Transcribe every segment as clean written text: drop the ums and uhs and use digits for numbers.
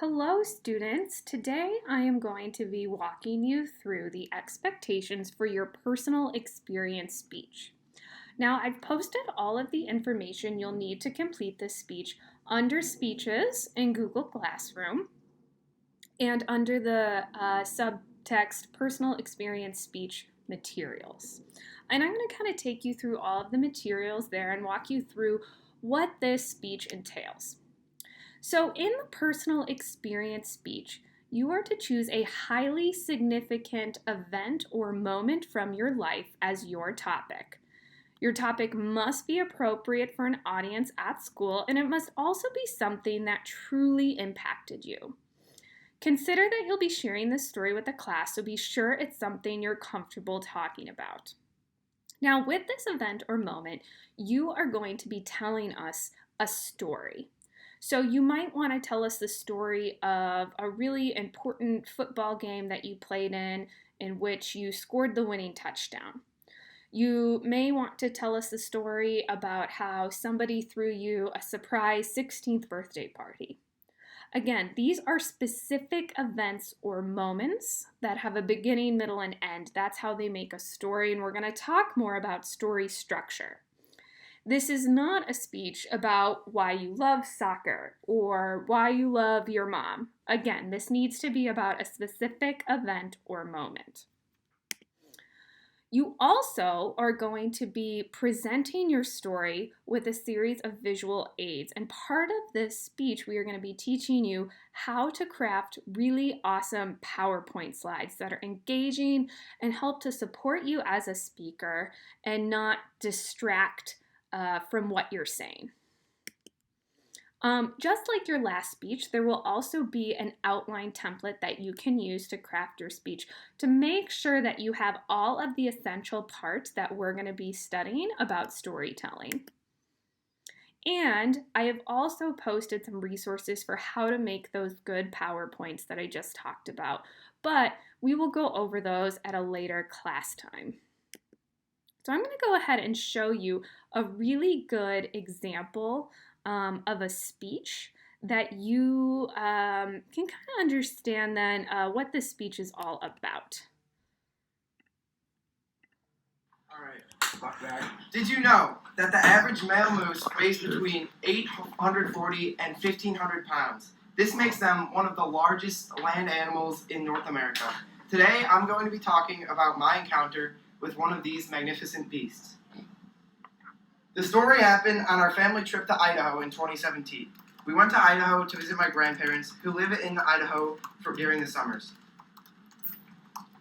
Hello students, today I am going to be walking you through the expectations for your personal experience speech. Now I've posted all of the information you'll need to complete this speech under speeches in Google Classroom and under the subtext personal experience speech materials. And I'm going to kind of take you through all of the materials there and walk you through what this speech entails. So in the personal experience speech, you are to choose a highly significant event or moment from your life as your topic. Your topic must be appropriate for an audience at school, and it must also be something that truly impacted you. Consider that you'll be sharing this story with the class, so be sure it's something you're comfortable talking about. Now, with this event or moment, you are going to be telling us a story. So you might want to tell us the story of a really important football game that you played in which you scored the winning touchdown. You may want to tell us the story about how somebody threw you a surprise 16th birthday party. Again, these are specific events or moments that have a beginning, middle, and end. That's how they make a story, and we're going to talk more about story structure. This is not a speech about why you love soccer or why you love your mom. Again, this needs to be about a specific event or moment. You also are going to be presenting your story with a series of visual aids. And part of this speech, we are going to be teaching you how to craft really awesome PowerPoint slides that are engaging and help to support you as a speaker and not distract from what you're saying. Just like your last speech, there will also be an outline template that you can use to craft your speech to make sure that you have all of the essential parts that we're going to be studying about storytelling. And I have also posted some resources for how to make those good PowerPoints that I just talked about, but we will go over those at a later class time. So I'm going to go ahead and show you a really good example of a speech that you can kind of understand then what this speech is all about. All right. Did you know that the average male moose weighs between 840 and 1,500 pounds? This makes them one of the largest land animals in North America. Today, I'm going to be talking about my encounter with one of these magnificent beasts. The story happened on our family trip to Idaho in 2017. We went to Idaho to visit my grandparents who live in Idaho during the summers.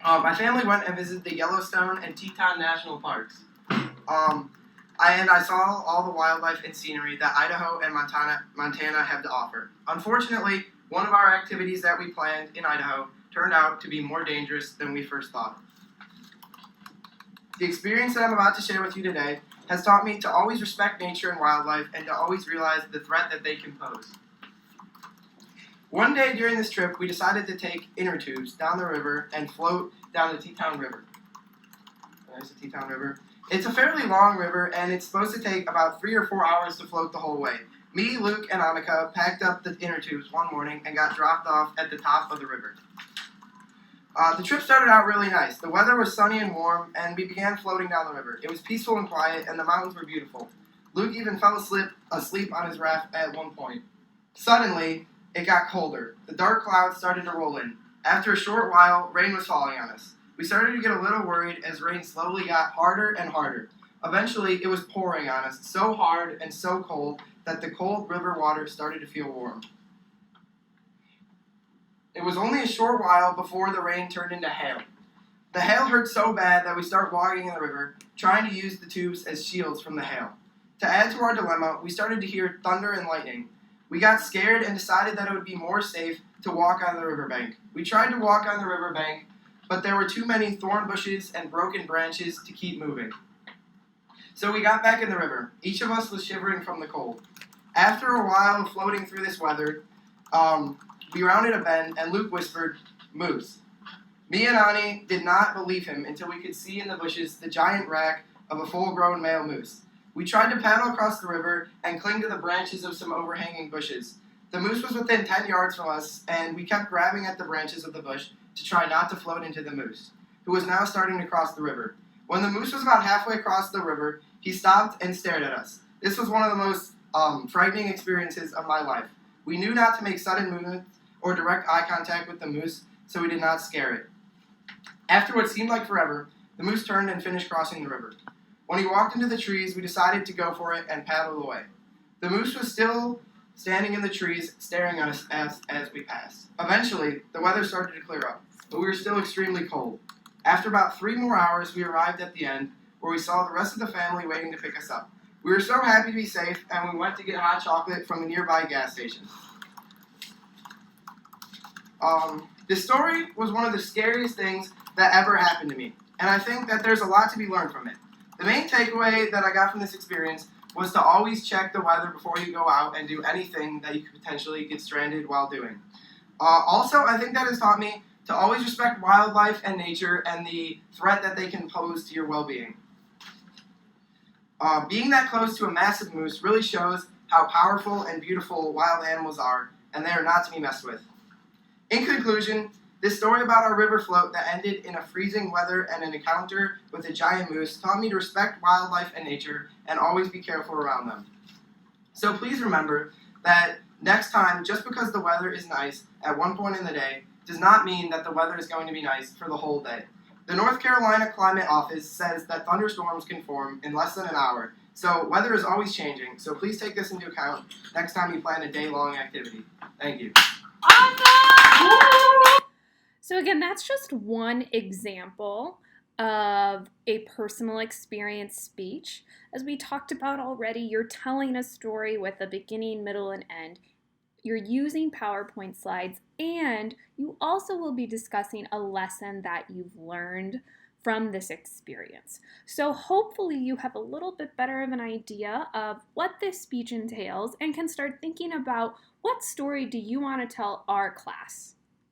My family went and visited the Yellowstone and Teton National Parks. I saw all the wildlife and scenery that Idaho and Montana have to offer. Unfortunately, one of our activities that we planned in Idaho turned out to be more dangerous than we first thought. The experience that I'm about to share with you today has taught me to always respect nature and wildlife and to always realize the threat that they can pose. One day during this trip, we decided to take inner tubes down the river and float down the Teton River. There's the Teton River. It's a fairly long river, and it's supposed to take about 3 or 4 hours to float the whole way. Me, Luke, and Annika packed up the inner tubes one morning and got dropped off at the top of the river. The trip started out really nice. The weather was sunny and warm, and we began floating down the river. It was peaceful and quiet, and the mountains were beautiful. Luke even fell asleep on his raft at one point. Suddenly, it got colder. The dark clouds started to roll in. After a short while, rain was falling on us. We started to get a little worried as rain slowly got harder and harder. Eventually, it was pouring on us so hard and so cold that the cold river water started to feel warm. It was only a short while before the rain turned into hail. The hail hurt so bad that we started walking in the river, trying to use the tubes as shields from the hail. To add to our dilemma, we started to hear thunder and lightning. We got scared and decided that it would be more safe to walk on the riverbank. We tried to walk on the riverbank, but there were too many thorn bushes and broken branches to keep moving. So we got back in the river. Each of us was shivering from the cold. After a while of floating through this weather, we rounded a bend, and Luke whispered, "Moose." Me and Ani did not believe him until we could see in the bushes the giant rack of a full-grown male moose. We tried to paddle across the river and cling to the branches of some overhanging bushes, The moose was within 10 yards from us, and we kept grabbing at the branches of the bush to try not to float into the moose, who was now starting to cross the river. When the moose was about halfway across the river, he stopped and stared at us. This was one of the most frightening experiences of my life. We knew not to make sudden movements or direct eye contact with the moose, so we did not scare it. After what seemed like forever, the moose turned and finished crossing the river. When he walked into the trees, we decided to go for it and paddle away. The moose was still standing in the trees, staring at us as we passed. Eventually, the weather started to clear up, but we were still extremely cold. After about 3 more hours, we arrived at the end, where we saw the rest of the family waiting to pick us up. We were so happy to be safe, and we went to get hot chocolate from a nearby gas station. This story was one of the scariest things that ever happened to me, and I think that there's a lot to be learned from it. The main takeaway that I got from this experience was to always check the weather before you go out and do anything that you could potentially get stranded while doing. Also, I think that has taught me to always respect wildlife and nature and the threat that they can pose to your well-being. Being that close to a massive moose really shows how powerful and beautiful wild animals are, and they are not to be messed with. In conclusion, this story about our river float that ended in a freezing weather and an encounter with a giant moose taught me to respect wildlife and nature and always be careful around them. So please remember that next time, just because the weather is nice at one point in the day does not mean that the weather is going to be nice for the whole day. The North Carolina Climate Office says that thunderstorms can form in less than an hour, so weather is always changing, so please take this into account next time you plan a day-long activity. Thank you. Awesome! So again, that's just one example of a personal experience speech. As we talked about already, you're telling a story with a beginning, middle, and end. You're using PowerPoint slides, and you also will be discussing a lesson that you've learned from this experience. So hopefully you have a little bit better of an idea of what this speech entails and can start thinking about what story do you want to tell our class.